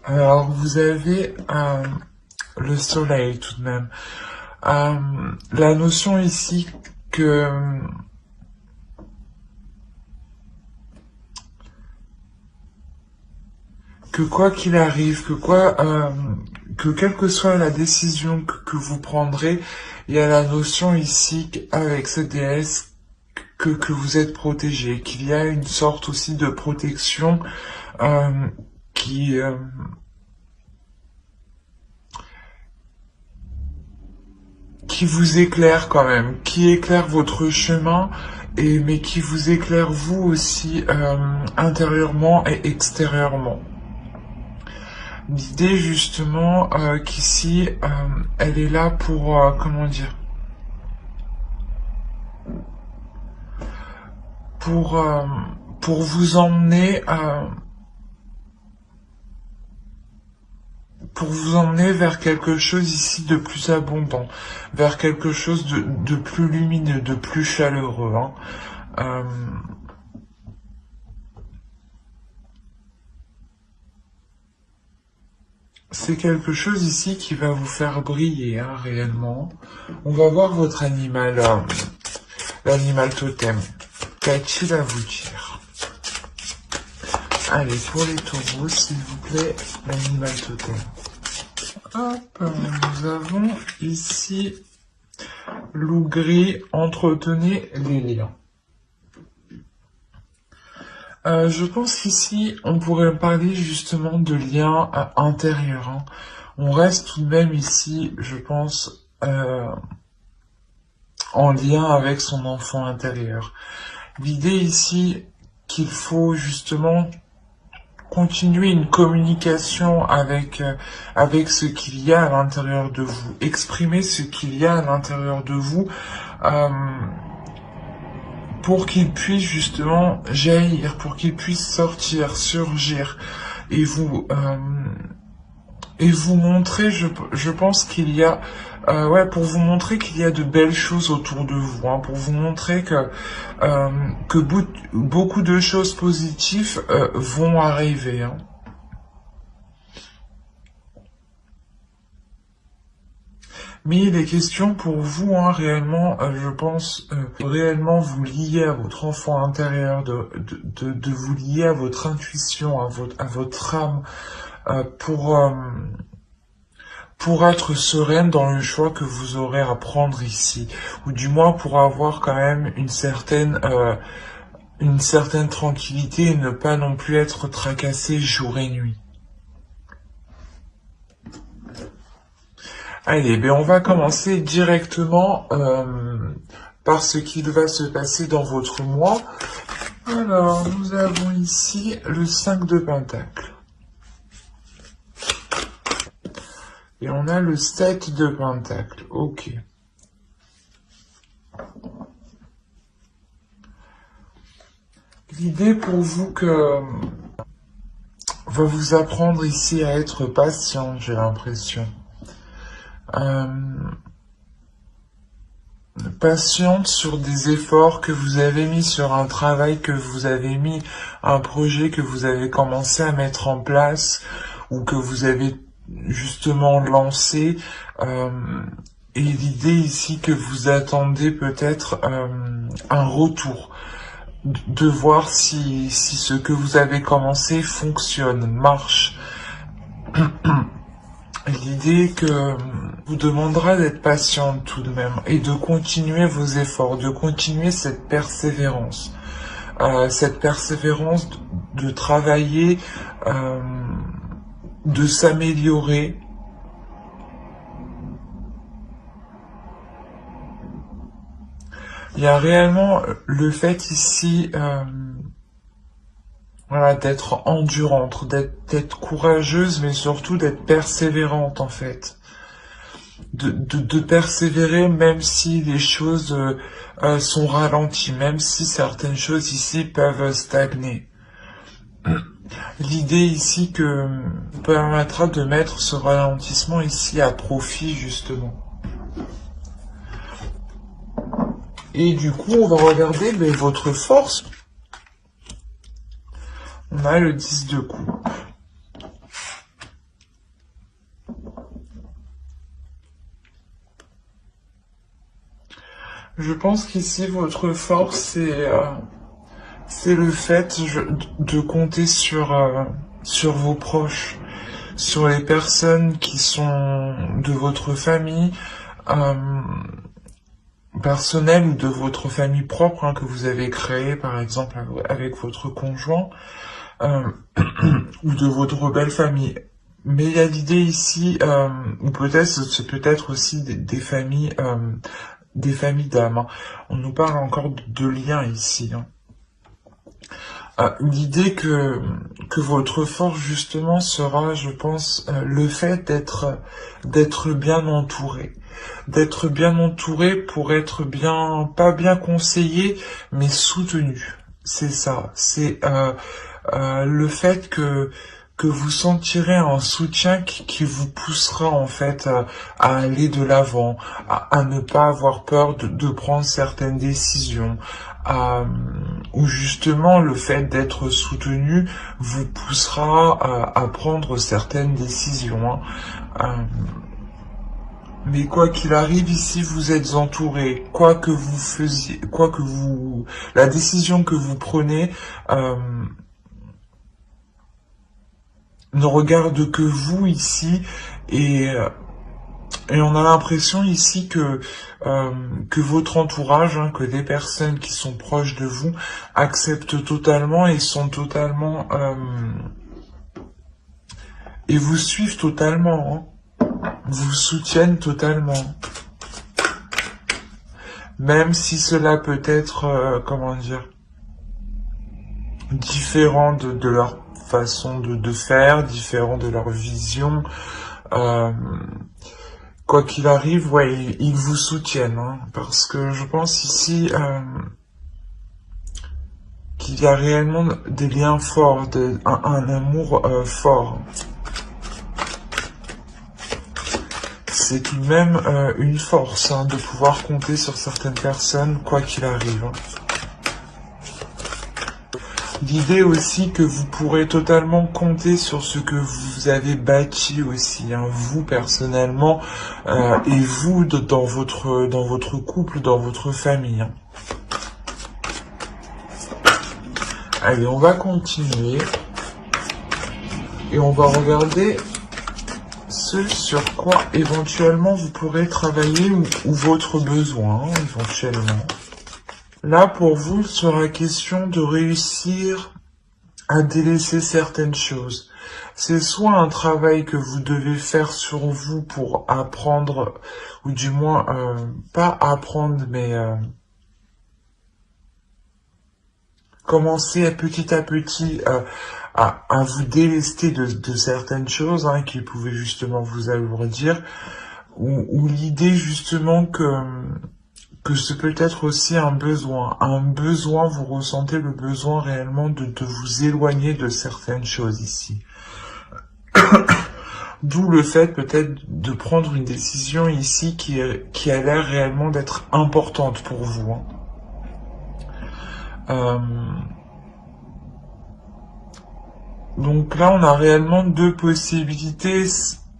Alors, vous avez le soleil tout de même. La notion ici que quoi qu'il arrive, que quelle que soit la décision que vous prendrez, il y a la notion ici avec cette déesse que vous êtes protégé, qu'il y a une sorte aussi de protection euh, qui qui vous éclaire quand même, qui éclaire votre chemin, et mais qui vous éclaire vous aussi intérieurement et extérieurement. L'idée justement qu'ici, elle est là pour, comment dire, pour, euh, pour vous emmener, vers quelque chose ici de plus abondant, vers quelque chose de plus lumineux, de plus chaleureux. Hein. Euh, c'est quelque chose ici qui va vous faire briller, hein, réellement. On va voir votre animal, l'animal totem. Qu'a-t-il à vous dire? Allez, pour les taureaux, s'il vous plaît, l'animal totem. Hop, nous avons ici loup gris, entretenez les liens. Je pense qu'ici, on pourrait parler justement de liens intérieurs. Hein. On reste tout de même ici, je pense, en lien avec son enfant intérieur. L'idée ici qu'il faut justement continuer une communication avec ce qu'il y a à l'intérieur de vous, exprimer ce qu'il y a à l'intérieur de vous euh, pour qu'il puisse justement jaillir, pour qu'il puisse sortir, surgir et vous montrer, je pense qu'il y a pour vous montrer qu'il y a de belles choses autour de vous, hein, pour vous montrer que beaucoup de choses positives vont arriver. Hein. Mais il est question pour vous, hein, réellement, je pense, réellement vous lier à votre enfant intérieur, de vous lier à votre intuition, à votre âme, pour être sereine dans le choix que vous aurez à prendre ici, ou du moins pour avoir quand même une certaine tranquillité et ne pas non plus être tracassé jour et nuit. Allez, ben on va commencer directement par ce qu'il va se passer dans votre mois. Alors, nous avons ici le 5 de Pentacle. Et on a le 7 de Pentacle. Ok. L'idée pour vous va vous apprendre ici à être patient, j'ai l'impression. Patiente sur des efforts que vous avez mis, sur un travail que vous avez mis, un projet que vous avez commencé à mettre en place ou que vous avez justement lancé. Et l'idée ici que vous attendez peut-être un retour, de voir si ce que vous avez commencé fonctionne, marche. L'idée que vous demandera d'être patiente tout de même et de continuer vos efforts, de continuer cette persévérance de travailler, de s'améliorer. Il y a réellement le fait ici d'être endurante, d'être courageuse, mais surtout d'être persévérante en fait. De persévérer même si les choses sont ralenties, même si certaines choses ici peuvent stagner. L'idée ici que permettra de mettre ce ralentissement ici à profit justement. Et du coup, on va regarder votre force. On a le 10 de coupe. Je pense qu'ici, votre force, c'est le fait de compter sur vos proches, sur les personnes qui sont de votre famille personnelle ou de votre famille propre, hein, que vous avez créée, par exemple, avec votre conjoint, ou de votre belle famille. Mais il y a l'idée ici, ou peut-être c'est peut-être aussi des familles d'âmes, hein. On nous parle encore de liens ici, hein. L'idée que votre force justement sera, je pense, le fait d'être bien entouré. D'être bien entouré pour être bien, pas bien conseillé, mais soutenu. C'est ça. C'est le fait que vous sentirez un soutien qui vous poussera en fait à aller de l'avant, à ne pas avoir peur de prendre certaines décisions, ou justement le fait d'être soutenu vous poussera à prendre certaines décisions, hein. Mais quoi qu'il arrive ici, vous êtes entouré. Quoi que vous faisiez, la décision que vous prenez ne regarde que vous ici, et on a l'impression ici que votre entourage, hein, que des personnes qui sont proches de vous acceptent totalement et sont totalement et vous suivent totalement, hein. Vous soutiennent totalement, même si cela peut être, comment dire, différent de leur façon de faire, différent de leur vision. Quoi qu'il arrive, ouais, ils vous soutiennent, hein, parce que je pense ici qu'il y a réellement des liens forts, un amour fort. C'est tout de même une force, hein, de pouvoir compter sur certaines personnes, quoi qu'il arrive, hein. L'idée aussi que vous pourrez totalement compter sur ce que vous avez bâti aussi, hein, vous personnellement, et vous dans votre couple, dans votre famille, hein. Allez, on va continuer et on va regarder ce sur quoi éventuellement vous pourrez travailler, ou votre besoin, hein, éventuellement. Là, pour vous, il sera question de réussir à délaisser certaines choses. C'est soit un travail que vous devez faire sur vous pour apprendre, ou du moins, pas apprendre, mais commencer petit à petit à vous délester de certaines choses, hein, qui pouvaient justement vous alourdir, ou l'idée justement que c'est peut-être aussi un besoin, vous ressentez le besoin réellement de vous éloigner de certaines choses ici. D'où le fait peut-être de prendre une décision ici qui a l'air réellement d'être importante pour vous, hein. Donc là, on a réellement deux possibilités,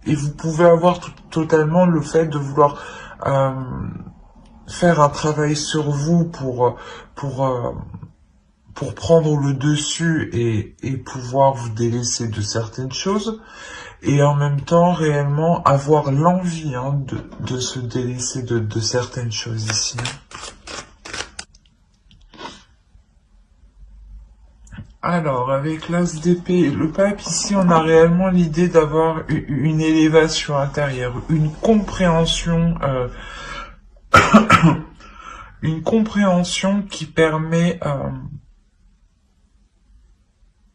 et vous pouvez avoir totalement le fait de vouloir faire un travail sur vous pour prendre le dessus et pouvoir vous délaisser de certaines choses, et en même temps réellement avoir l'envie, hein, de se délaisser de certaines choses ici. Alors, avec l'as d'épée et le pape, ici, on a réellement l'idée d'avoir une élévation intérieure, une compréhension qui permet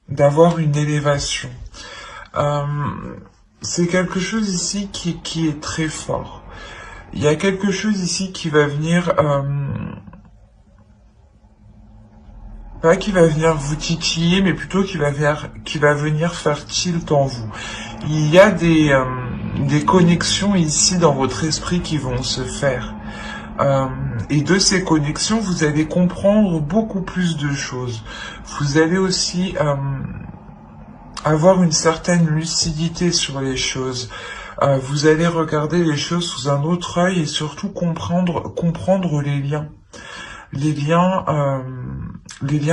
d'avoir une élévation. C'est quelque chose ici qui est très fort. Il y a quelque chose ici qui va venir... pas qui va venir vous titiller, mais plutôt qui va venir faire tilt en vous. Il y a des connexions ici dans votre esprit qui vont se faire. Et de ces connexions, vous allez comprendre beaucoup plus de choses. Vous allez aussi avoir une certaine lucidité sur les choses. Vous allez regarder les choses sous un autre œil et surtout comprendre les liens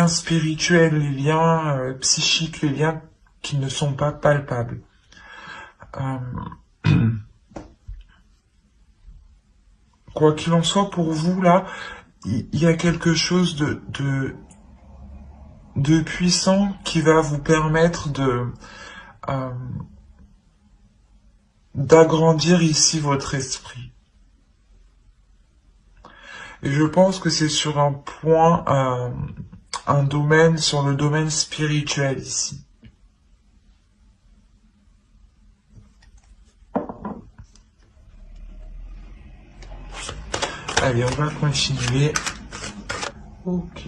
spirituels, les liens psychiques, les liens qui ne sont pas palpables. Quoi qu'il en soit, pour vous, là, il y a quelque chose de puissant qui va vous permettre d'agrandir ici votre esprit. Et je pense que c'est sur un point, un domaine, sur le domaine spirituel ici. Allez, on va continuer. Ok.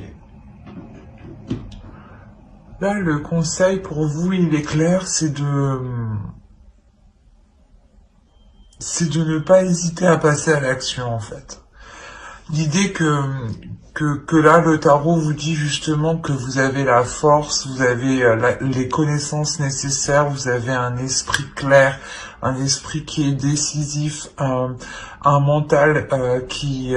Là, le conseil pour vous, il est clair, c'est de ne pas hésiter à passer à l'action, en fait. L'idée que là, le tarot vous dit justement que vous avez la force, vous avez les connaissances nécessaires, vous avez un esprit clair, un esprit qui est décisif, un mental qui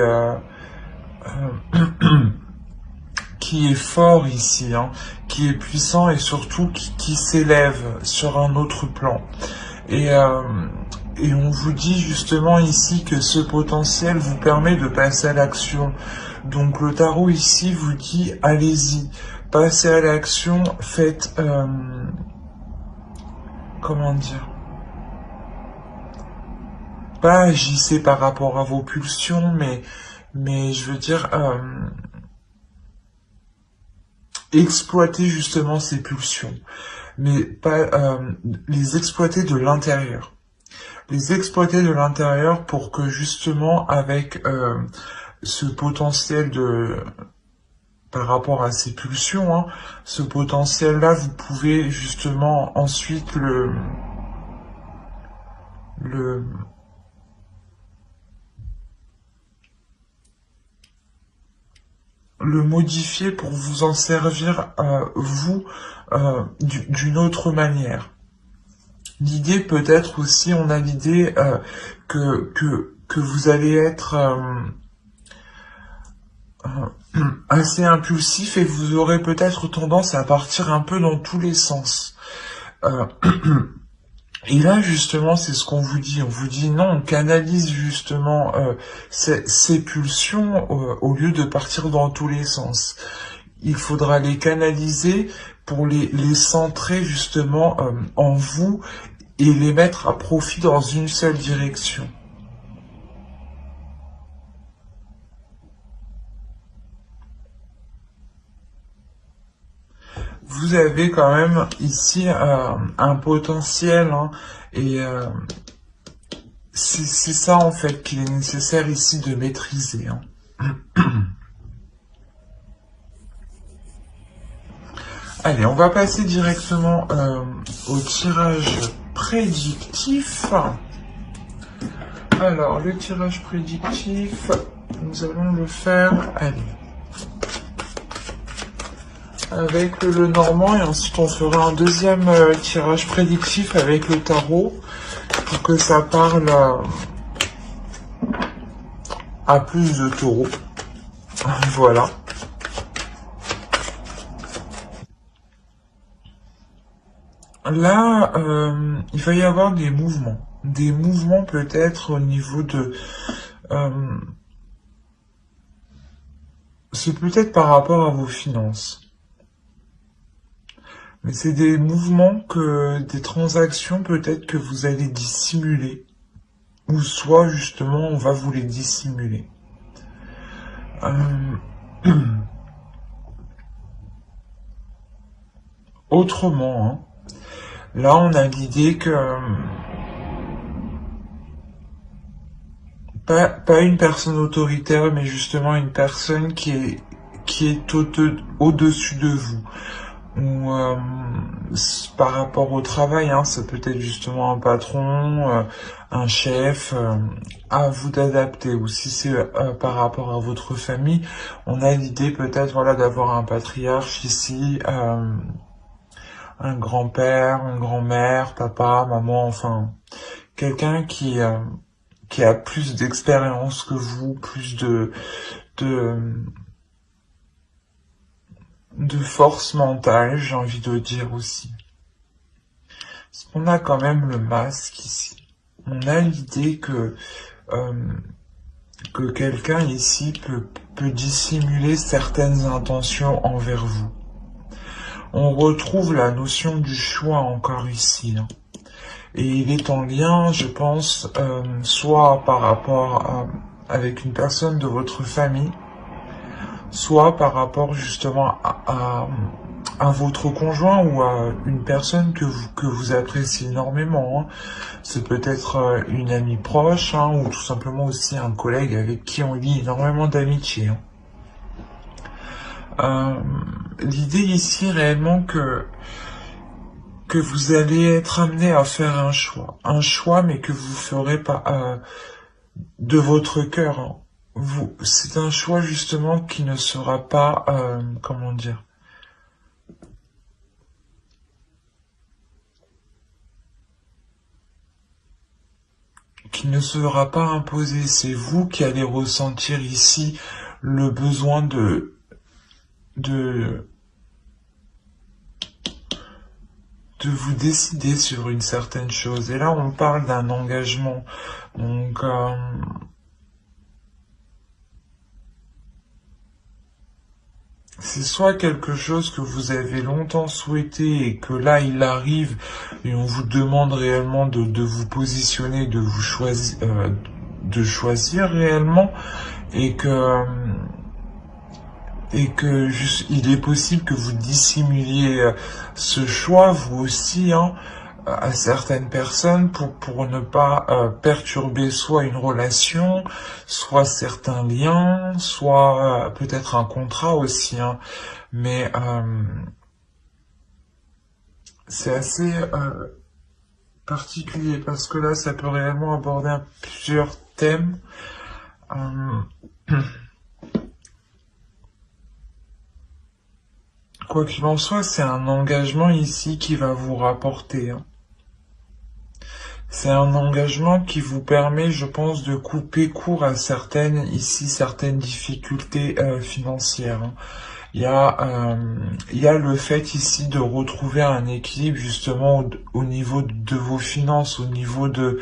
est fort ici, hein, qui est puissant et surtout qui s'élève sur un autre plan. Et on vous dit justement ici que ce potentiel vous permet de passer à l'action. Donc le tarot ici vous dit allez-y, passez à l'action, faites comment dire, pas agissez par rapport à vos pulsions, mais je veux dire exploitez justement ces pulsions, mais pas les exploiter de l'intérieur. Les exploiter de l'intérieur pour que justement avec ce potentiel par rapport à ces pulsions, hein, ce potentiel-là, vous pouvez justement ensuite le modifier pour vous en servir vous d'une autre manière. L'idée peut-être aussi, on a l'idée que vous allez être assez impulsif et vous aurez peut-être tendance à partir un peu dans tous les sens. Et là justement c'est ce qu'on vous dit, on vous dit non, on canalise justement ces pulsions au lieu de partir dans tous les sens. Il faudra les canaliser pour les centrer justement en vous et les mettre à profit dans une seule direction. Vous avez quand même ici un potentiel, hein, et c'est ça en fait qu'il est nécessaire ici de maîtriser. Hein. Allez, on va passer directement au tirage prédictif. Alors, le tirage prédictif, nous allons le faire, allez, avec le normand, et ensuite on fera un deuxième tirage prédictif avec le tarot, pour que ça parle à plus de taureaux. Voilà. Là, il va y avoir des mouvements peut-être au niveau de... c'est peut-être par rapport à vos finances. Mais c'est des mouvements des transactions peut-être que vous allez dissimuler. Ou soit justement on va vous les dissimuler. Autrement, hein, là on a l'idée que pas une personne autoritaire, mais justement une personne qui est au-dessus de vous. Ou par rapport au travail, hein, ça peut être justement un patron, un chef, à vous d'adapter. Ou si c'est par rapport à votre famille, on a l'idée peut-être voilà d'avoir un patriarche ici, un grand-père, une grand-mère, papa, maman, enfin, quelqu'un qui a plus d'expérience que vous, plus de, de force mentale, j'ai envie de dire aussi. Parce qu'on a quand même le masque ici. On a l'idée que quelqu'un ici peut dissimuler certaines intentions envers vous. On retrouve la notion du choix encore ici. Et il est en lien, je pense, soit par rapport avec une personne de votre famille, soit par rapport justement à votre conjoint ou à une personne que vous appréciez énormément. C'est peut-être une amie proche, ou tout simplement aussi un collègue avec qui on lie énormément d'amitié. L'idée ici réellement que vous allez être amené à faire un choix mais que vous ferez pas de votre cœur. C'est un choix justement qui ne sera pas, comment dire, qui ne sera pas imposé. C'est vous qui allez ressentir ici le besoin de vous décider sur une certaine chose. Et là, on parle d'un engagement. Donc, c'est soit quelque chose que vous avez longtemps souhaité et que là, il arrive et on vous demande réellement de vous positionner, de vous choisir, de choisir réellement et que il est possible que vous dissimuliez ce choix, vous aussi, à certaines personnes pour ne pas perturber soit une relation, soit certains liens, soit peut-être un contrat aussi. Mais c'est assez particulier parce que là, ça peut réellement aborder plusieurs thèmes. Quoi qu'il en soit, c'est un engagement ici qui va vous rapporter. C'est un engagement qui vous permet, je pense, de couper court à certaines difficultés financières. Il y a le fait ici de retrouver un équilibre justement au niveau de vos finances, au niveau de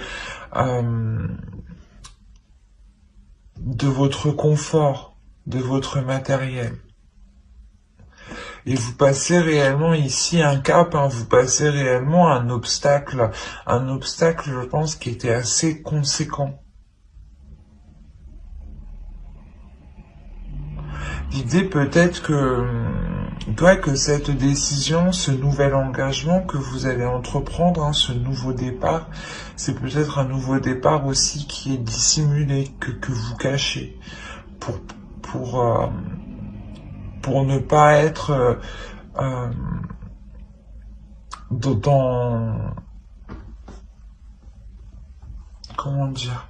votre confort, de votre matériel. Et vous passez réellement ici un cap, vous passez réellement un obstacle, je pense, qui était assez conséquent. L'idée peut-être que cette décision, ce nouvel engagement que vous allez entreprendre, ce nouveau départ, c'est peut-être un nouveau départ aussi qui est dissimulé, que vous cachez, pour ne pas être comment dire,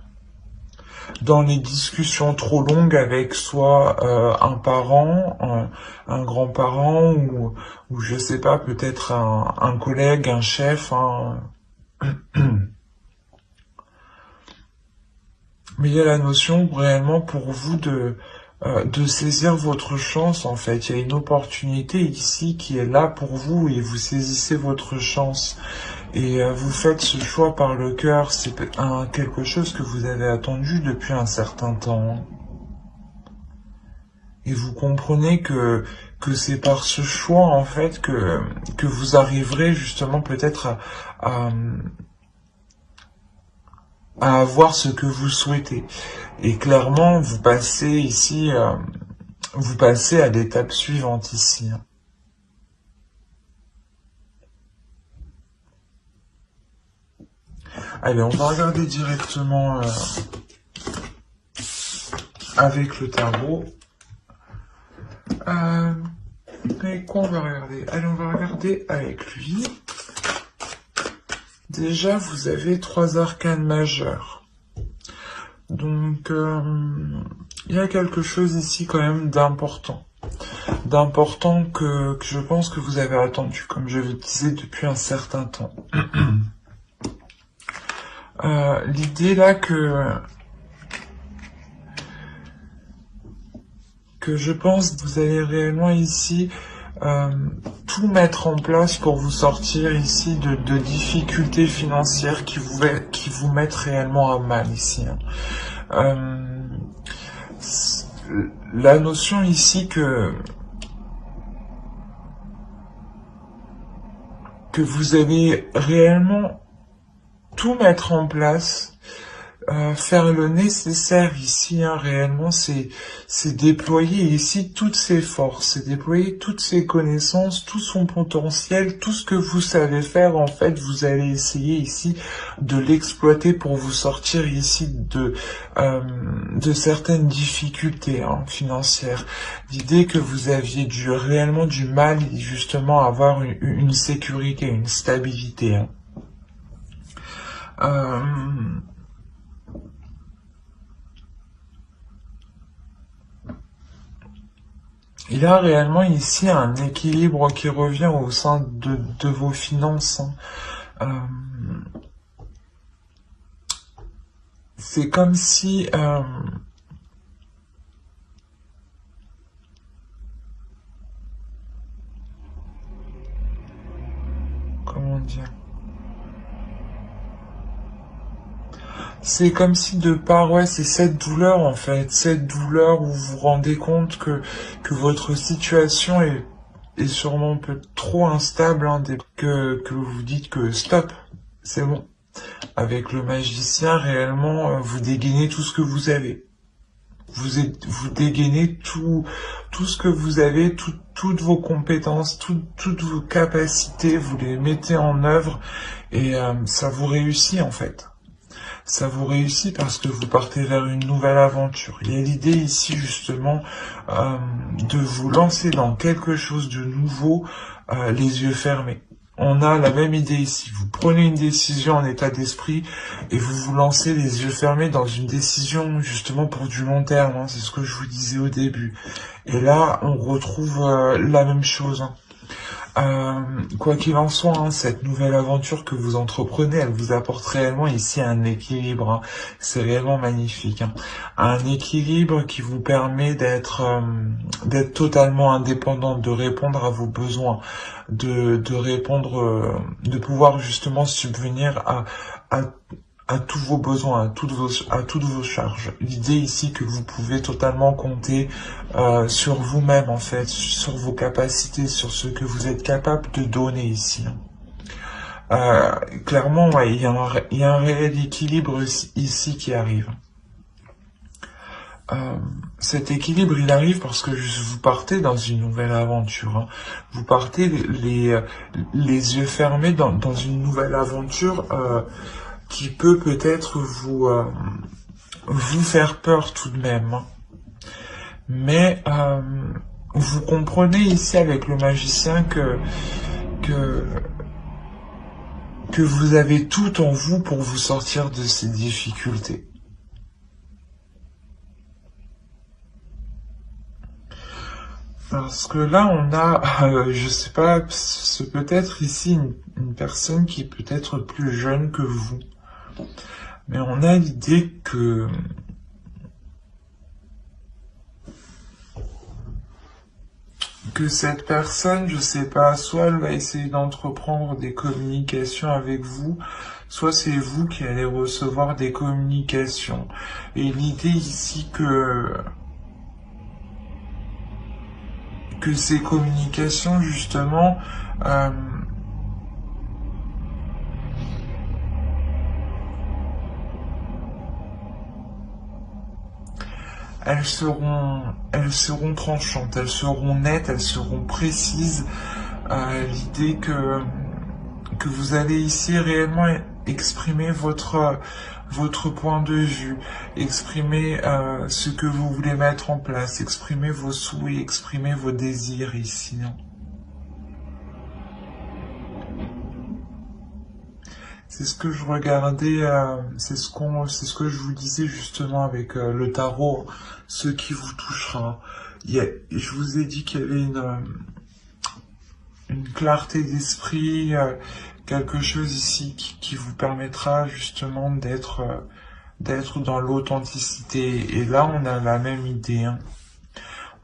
dans les discussions trop longues avec soit un parent, un grand-parent ou je sais pas, peut-être un collègue, un chef. Mais il y a la notion réellement pour vous de saisir votre chance, en fait. Il y a une opportunité ici qui est là pour vous et vous saisissez votre chance. Et vous faites ce choix par le cœur. C'est quelque chose que vous avez attendu depuis un certain temps. Et vous comprenez que c'est par ce choix, en fait, que vous arriverez justement peut-être à avoir ce que vous souhaitez. Et clairement, vous passez ici, vous passez à l'étape suivante ici. Allez, on va regarder directement avec le tarot. Mais quoi on va regarder? Allez, on va regarder avec lui. Déjà, vous avez 3 arcanes majeures. Donc, il y a quelque chose ici quand même d'important. D'important que je pense que vous avez attendu, comme je le disais, depuis un certain temps. L'idée là que je pense que vous allez réellement ici tout mettre en place pour vous sortir ici de difficultés financières qui vous mettent réellement à mal ici. La notion ici que vous allez réellement tout mettre en place, faire le nécessaire ici, réellement, c'est déployer ici toutes ses forces, c'est déployer toutes ses connaissances, tout son potentiel, tout ce que vous savez faire, en fait, vous allez essayer ici de l'exploiter pour vous sortir ici de certaines difficultés financières. L'idée que vous aviez réellement du mal, justement, à avoir une sécurité, une stabilité. Il y a réellement ici un équilibre qui revient au sein de vos finances. C'est comme si... comment dire? C'est comme si de part, ouais, c'est cette douleur en fait, cette douleur où vous vous rendez compte que votre situation est sûrement un peu trop instable, que vous dites que stop, c'est bon. Avec le magicien, réellement, vous dégainez tout ce que vous avez. Vous dégainez tout ce que vous avez, toutes vos compétences, toutes vos capacités, vous les mettez en œuvre et ça vous réussit en fait. Ça vous réussit parce que vous partez vers une nouvelle aventure. Il y a l'idée ici justement de vous lancer dans quelque chose de nouveau, les yeux fermés. On a la même idée ici. Vous prenez une décision en état d'esprit et vous vous lancez les yeux fermés dans une décision justement pour du long terme. C'est ce que je vous disais au début. Et là, on retrouve la même chose. Quoi qu'il en soit, cette nouvelle aventure que vous entreprenez, elle vous apporte réellement ici un équilibre. C'est réellement magnifique. Un équilibre qui vous permet d'être totalement indépendant, de répondre à vos besoins, de répondre, de pouvoir justement subvenir à tous vos besoins, à toutes vos charges. L'idée ici que vous pouvez totalement compter sur vous-même en fait, sur vos capacités, sur ce que vous êtes capable de donner ici. Clairement, ouais, il y a un réel équilibre ici qui arrive. Cet équilibre, il arrive parce que vous partez dans une nouvelle aventure. Vous partez les yeux fermés dans une nouvelle aventure qui peut peut-être vous faire peur tout de même. Mais vous comprenez ici avec le magicien que vous avez tout en vous pour vous sortir de ces difficultés. Parce que là, on a, je sais pas, c'est peut-être ici une personne qui est peut-être plus jeune que vous. Mais on a l'idée que cette personne, je sais pas, soit elle va essayer d'entreprendre des communications avec vous, soit c'est vous qui allez recevoir des communications. Et l'idée ici que ces communications, justement, elles seront tranchantes, elles seront nettes, elles seront précises. L'idée que vous allez ici réellement exprimer votre point de vue, exprimer ce que vous voulez mettre en place, exprimer vos souhaits, exprimer vos désirs ici. C'est ce que je regardais, c'est ce que je vous disais justement avec le tarot, ce qui vous touchera. Je vous ai dit qu'il y avait une clarté d'esprit, quelque chose ici qui vous permettra justement d'être dans l'authenticité. Et là, on a la même idée, hein.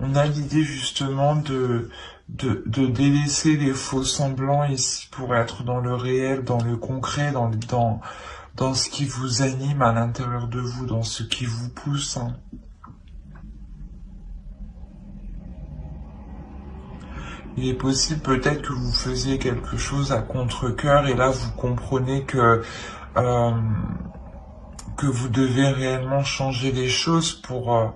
On a l'idée justement de délaisser les faux semblants ici pour être dans le réel, dans le concret, dans ce qui vous anime à l'intérieur de vous, dans ce qui vous pousse, hein. Il est possible peut-être que vous faisiez quelque chose à contre-cœur et là vous comprenez euh, que vous devez réellement changer les choses pour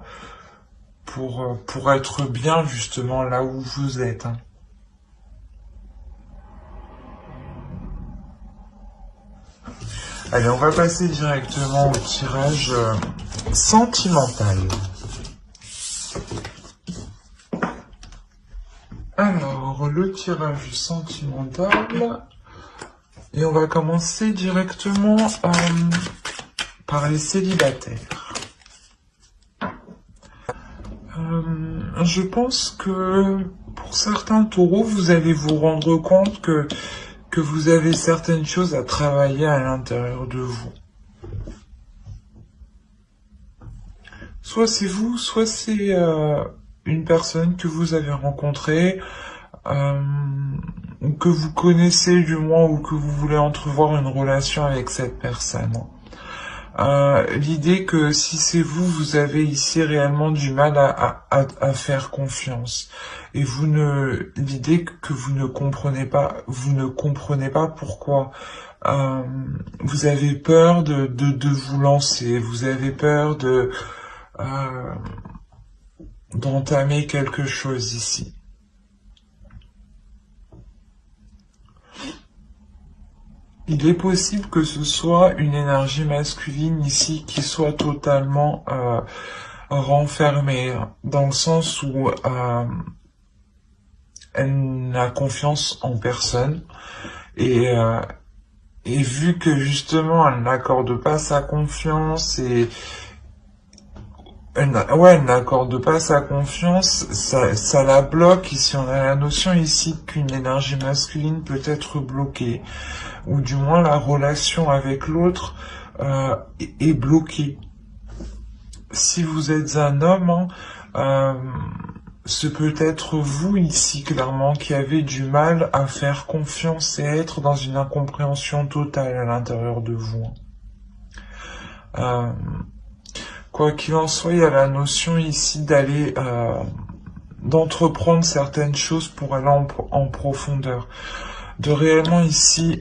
être bien justement là où vous êtes, hein. Allez, on va passer directement au tirage sentimental. Alors, le tirage sentimental, et on va commencer directement par les célibataires. Je pense que pour certains taureaux, vous allez vous rendre compte que vous avez certaines choses à travailler à l'intérieur de vous. Soit c'est vous, soit c'est une personne que vous avez rencontrée, ou que vous connaissez du moins, ou que vous voulez entrevoir une relation avec cette personne. L'idée que si c'est vous, vous avez ici réellement du mal à faire confiance. Et l'idée que vous ne comprenez pas pourquoi. Vous avez peur de vous lancer, vous avez peur d'entamer quelque chose ici. Il est possible que ce soit une énergie masculine ici qui soit totalement renfermée, dans le sens où elle n'a confiance en personne et vu que justement elle n'accorde pas sa confiance et elle n'accorde pas sa confiance, ça la bloque. Ici, on a la notion ici qu'une énergie masculine peut être bloquée, ou du moins la relation avec l'autre est bloquée. Si vous êtes un homme, ce peut être vous ici, clairement, qui avez du mal à faire confiance et à être dans une incompréhension totale à l'intérieur de vous. Quoi qu'il en soit, il y a la notion ici d'entreprendre certaines choses pour aller en profondeur. De réellement ici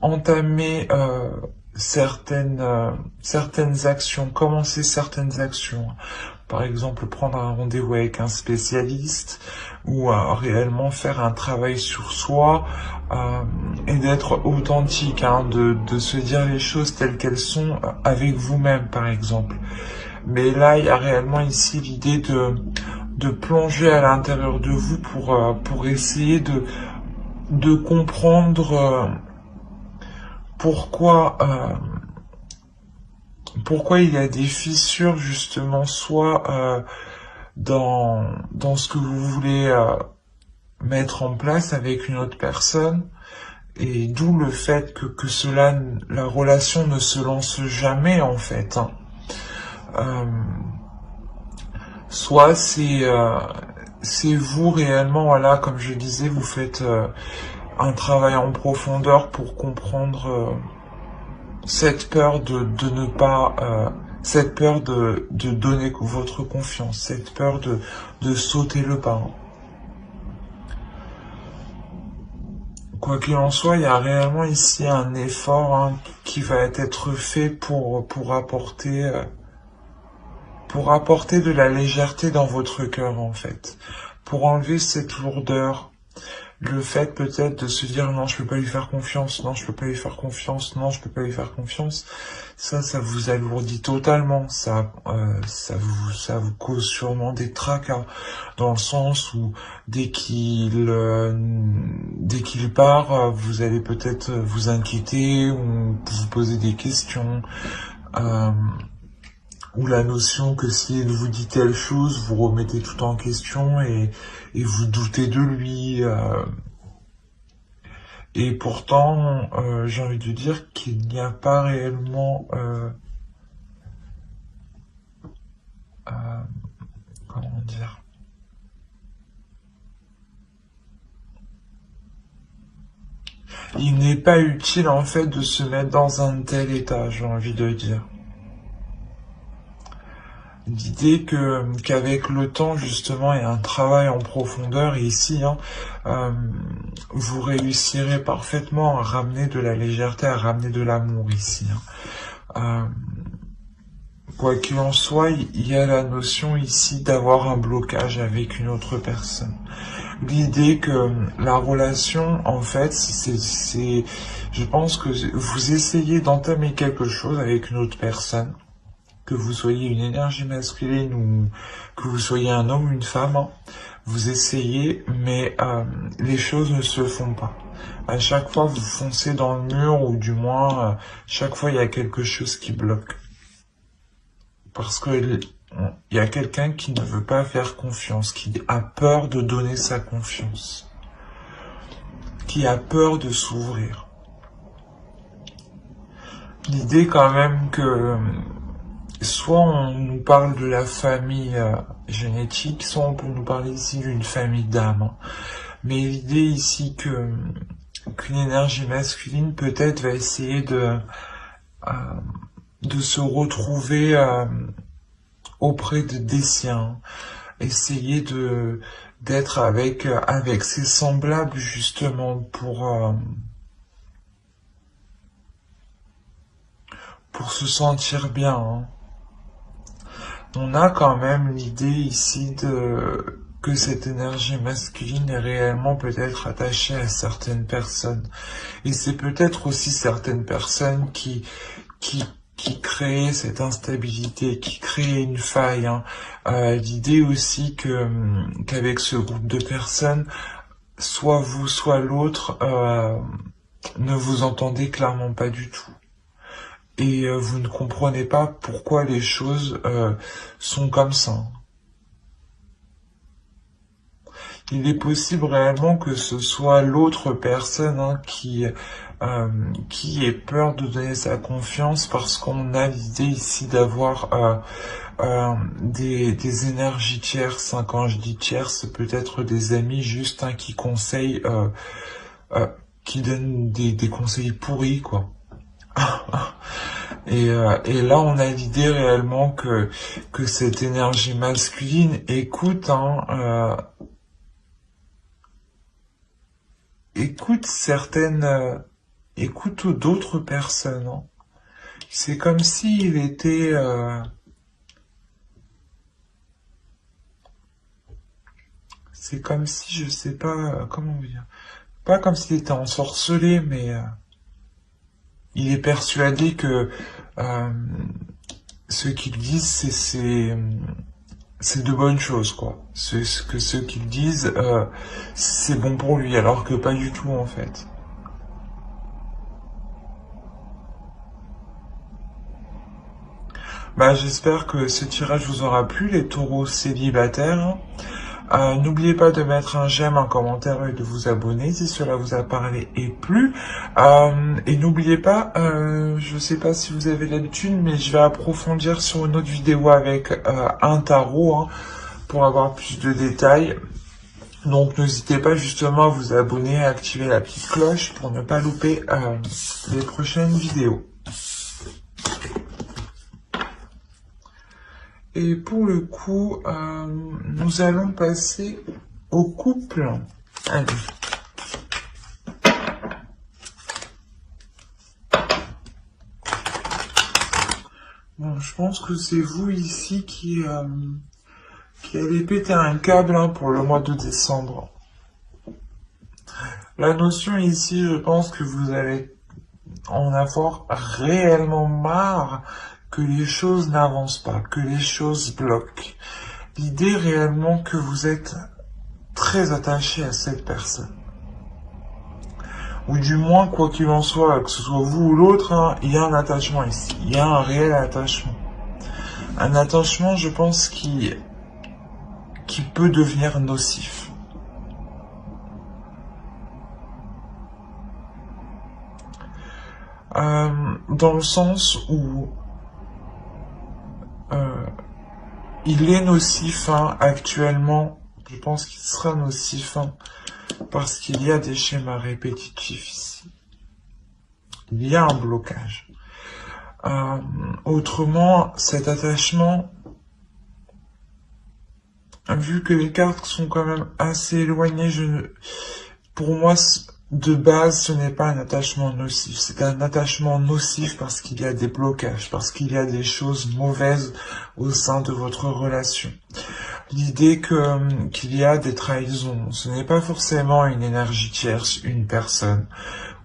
entamer certaines actions, commencer certaines actions. Par exemple, prendre un rendez-vous avec un spécialiste ou réellement faire un travail sur soi et d'être authentique, hein, de se dire les choses telles qu'elles sont avec vous-même, par exemple. Mais là, il y a réellement ici l'idée de plonger à l'intérieur de vous pour essayer de comprendre pourquoi il y a des fissures justement, soit dans ce que vous voulez mettre en place avec une autre personne, et d'où le fait que la relation ne se lance jamais en fait, hein. Soit c'est vous réellement, voilà, comme je disais, vous faites un travail en profondeur pour comprendre cette peur de ne pas, cette peur de donner votre confiance, cette peur de sauter le pas. Quoi qu'il en soit, il y a réellement ici un effort, hein, qui va être fait pour apporter de la légèreté dans votre cœur, en fait, pour enlever cette lourdeur. Le fait peut-être de se dire non, je peux pas lui faire confiance, non, je peux pas lui faire confiance, non, je peux pas lui faire confiance, ça vous alourdit totalement, ça vous cause sûrement des tracas, dans le sens où dès qu'il part, vous allez peut-être vous inquiéter ou vous poser des questions, ou la notion que s'il vous dit telle chose, vous remettez tout en question et vous doutez de lui. Et pourtant, j'ai envie de dire qu'il n'y a pas réellement... comment dire? Il n'est pas utile en fait de se mettre dans un tel état, j'ai envie de dire. L'idée qu'avec le temps justement et un travail en profondeur ici, vous réussirez parfaitement à ramener de la légèreté, à ramener de l'amour ici. Quoi qu'il en soit, il y a la notion ici d'avoir un blocage avec une autre personne. L'idée que la relation, en fait, je pense que vous essayez d'entamer quelque chose avec une autre personne, que vous soyez une énergie masculine ou que vous soyez un homme ou une femme, vous essayez, mais les choses ne se font pas. À chaque fois, vous foncez dans le mur, ou du moins, chaque fois, il y a quelque chose qui bloque. Parce que il y a quelqu'un qui ne veut pas faire confiance, qui a peur de donner sa confiance, qui a peur de s'ouvrir. L'idée quand même que soit on nous parle de la famille génétique, soit on peut nous parler ici d'une famille d'âme. Mais l'idée ici qu'une énergie masculine peut-être va essayer de se retrouver auprès des siens, essayer d'être avec ses semblables justement pour se sentir bien. On a quand même l'idée ici que cette énergie masculine est réellement peut-être attachée à certaines personnes. Et c'est peut-être aussi certaines personnes qui créent cette instabilité, qui créent une faille. L'idée aussi qu'avec ce groupe de personnes, soit vous, soit l'autre, ne vous entendez clairement pas du tout. Et vous ne comprenez pas pourquoi les choses sont comme ça. Il est possible réellement que ce soit l'autre personne qui ait peur de donner sa confiance parce qu'on a l'idée ici d'avoir des énergies tierces. Quand je dis tierces, peut-être des amis juste qui conseillent, qui donnent des conseils pourris, quoi. Et là, on a l'idée réellement que cette énergie masculine écoute écoute d'autres personnes. C'est comme s'il était c'est comme si, je sais pas comment dire, pas comme s'il était ensorcelé, mais il est persuadé que ce qu'ils disent, c'est de bonnes choses, quoi. Que ce qu'ils disent, c'est bon pour lui, alors que pas du tout, en fait. J'espère que ce tirage vous aura plu, les taureaux célibataires. N'oubliez pas de mettre un j'aime, un commentaire et de vous abonner si cela vous a parlé et plu. Et n'oubliez pas, je sais pas si vous avez l'habitude, mais je vais approfondir sur une autre vidéo avec un tarot pour avoir plus de détails. Donc n'hésitez pas justement à vous abonner et à activer la petite cloche pour ne pas louper les prochaines vidéos. Et pour le coup, nous allons passer au couple. Allez. Bon, je pense que c'est vous ici qui allez péter un câble pour le mois de décembre. La notion ici, je pense que vous allez en avoir réellement marre que les choses n'avancent pas, que les choses bloquent. L'idée réellement que vous êtes très attaché à cette personne. Ou du moins, quoi qu'il en soit, que ce soit vous ou l'autre, il y a un attachement ici. Il y a un réel attachement. Un attachement, je pense, qui peut devenir nocif. dans le sens où il est nocif actuellement. Je pense qu'il sera nocif parce qu'il y a des schémas répétitifs ici. Il y a un blocage. Autrement, cet attachement, vu que les cartes sont quand même assez éloignées, pour moi, de base, ce n'est pas un attachement nocif. C'est un attachement nocif parce qu'il y a des blocages, parce qu'il y a des choses mauvaises au sein de votre relation. L'idée qu'il y a des trahisons, ce n'est pas forcément une énergie tierce, une personne,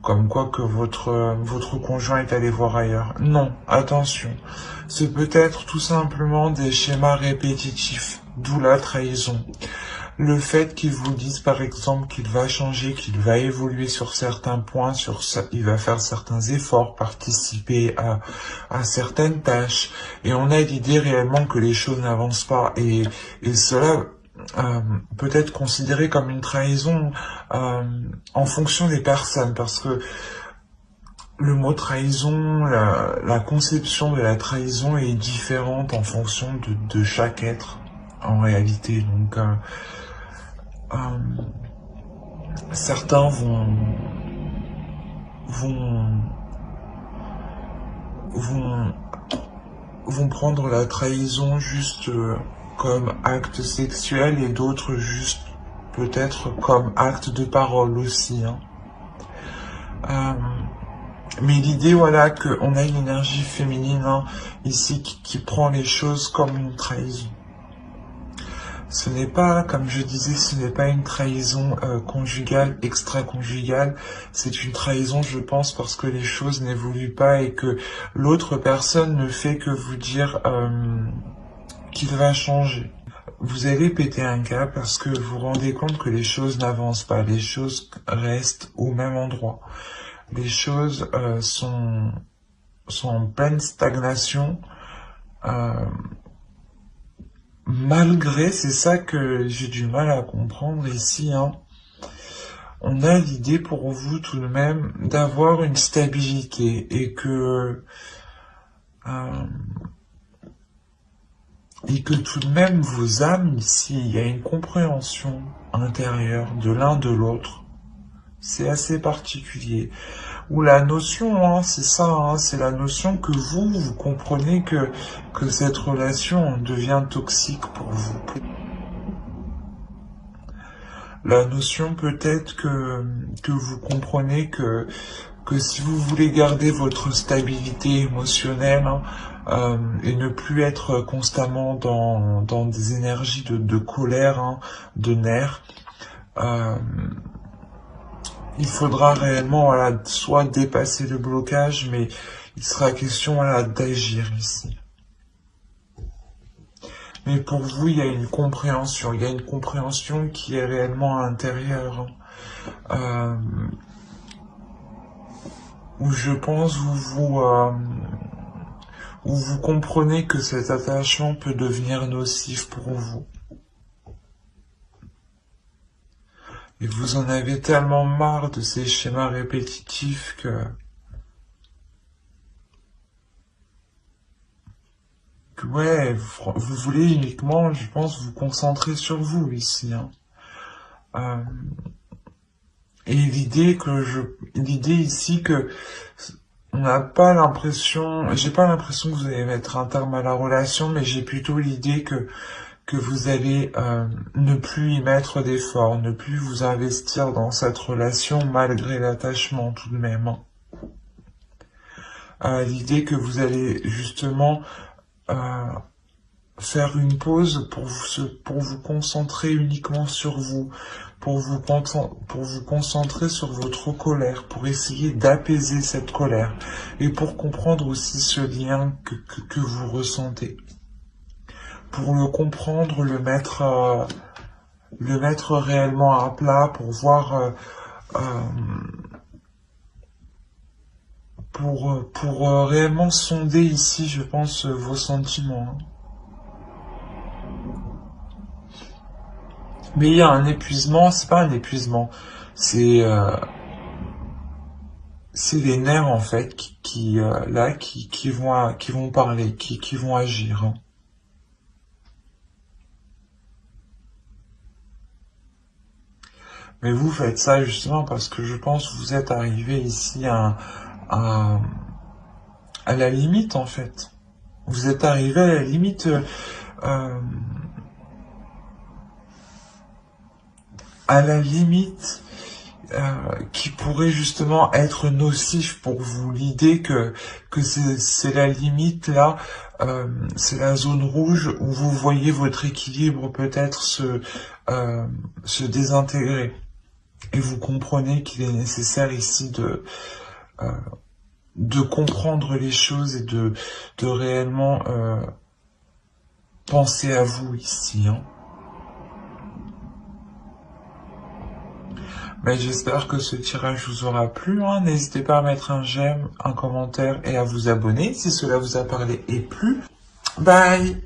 comme quoi que votre conjoint est allé voir ailleurs. Non, attention, ce peut être tout simplement des schémas répétitifs, d'où la trahison. Le fait qu'il vous dise par exemple qu'il va changer, qu'il va évoluer sur certains points, il va faire certains efforts, participer à certaines tâches, et on a l'idée réellement que les choses n'avancent pas, et cela peut être considéré comme une trahison en fonction des personnes, parce que le mot trahison, la conception de la trahison est différente en fonction de chaque être en réalité. Donc certains vont prendre la trahison juste comme acte sexuel et d'autres juste peut-être comme acte de parole aussi. Mais l'idée, voilà, qu'on a une énergie féminine ici qui prend les choses comme une trahison. Ce n'est pas, comme je disais, ce n'est pas une trahison conjugale, extra-conjugale. C'est une trahison, je pense, parce que les choses n'évoluent pas et que l'autre personne ne fait que vous dire qu'il va changer. Vous allez péter un câble parce que vous vous rendez compte que les choses n'avancent pas, les choses restent au même endroit. Les choses sont en pleine stagnation. Malgré, c'est ça que j'ai du mal à comprendre ici, on a l'idée pour vous tout de même d'avoir une stabilité et que tout de même vos âmes ici, il y a une compréhension intérieure de l'un de l'autre. C'est assez particulier. Ou la notion, c'est ça, c'est la notion que vous comprenez que cette relation devient toxique pour vous. La notion peut-être que vous comprenez que si vous voulez garder votre stabilité émotionnelle et ne plus être constamment dans des énergies de colère, de nerfs, il faudra réellement, voilà, soit dépasser le blocage, mais il sera question, voilà, d'agir ici. Mais pour vous, il y a une compréhension qui est réellement intérieure, où je pense où vous comprenez que cet attachement peut devenir nocif pour vous. Et vous en avez tellement marre de ces schémas répétitifs que ouais, vous voulez uniquement, je pense, vous concentrer sur vous ici. Et l'idée ici que on n'a pas l'impression, j'ai pas l'impression que vous allez mettre un terme à la relation, mais j'ai plutôt l'idée que vous allez ne plus y mettre d'efforts, ne plus vous investir dans cette relation malgré l'attachement tout de même. L'idée que vous allez justement faire une pause pour vous concentrer uniquement sur vous, pour vous concentrer sur votre colère, pour essayer d'apaiser cette colère et pour comprendre aussi ce lien que vous ressentez. Pour le comprendre, le mettre réellement à plat, pour voir, pour réellement sonder ici, je pense, vos sentiments. Mais il y a un épuisement, c'est pas un épuisement, c'est c'est les nerfs en fait qui vont parler, qui vont agir, hein. Mais vous faites ça justement parce que je pense que vous êtes arrivé ici à, à la limite en fait. Vous êtes arrivé à la limite, euh, à la limite qui pourrait justement être nocif pour vous. L'idée que c'est la limite là, c'est la zone rouge où vous voyez votre équilibre peut-être se désintégrer. Et vous comprenez qu'il est nécessaire ici de comprendre les choses et de réellement penser à vous ici, hein. Mais j'espère que ce tirage vous aura plu, hein. N'hésitez pas à mettre un j'aime, un commentaire et à vous abonner si cela vous a parlé et plu. Bye!